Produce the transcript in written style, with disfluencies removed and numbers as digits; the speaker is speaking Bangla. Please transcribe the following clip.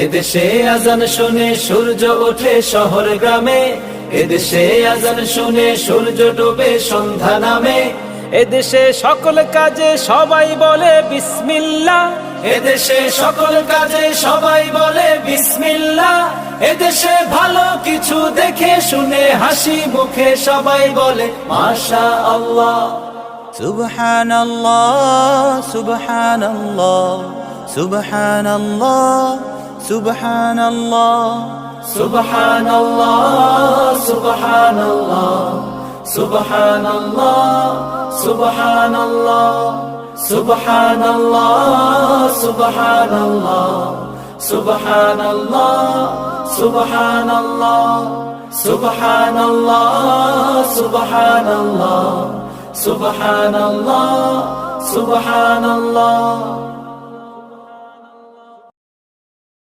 এদেশে আজান শুনে সূর্য ওঠে শহর গ্রামে, এদেশে আজান শুনে সূর্য ডোবে সন্ধ্যা নামে। এদেশে সকল কাজে সবাই বলে বিসমিল্লাহ, এদেশে সকল কাজে সবাই বলে বিসমিল্লাহ। এদেশে ভালো কিছু দেখে শুনে হাসি মুখে সবাই বলে মাশাআল্লাহ। সুবহানাল্লাহ সুবহানাল্লাহ সুবহানাল্লাহ সুবহানাল্লাহ সুবহানাল্লাহ সুবহানাল্লাহ সুবহানাল্লাহ সুবহানাল্লাহ সুবহানাল্লাহ সুবহানাল্লাহ সুবহানাল্লাহ সুবহানাল্লাহ সুবহানাল্লাহ সুবহানাল্লাহ সুবহানাল্লাহ সুবহানাল্লাহ।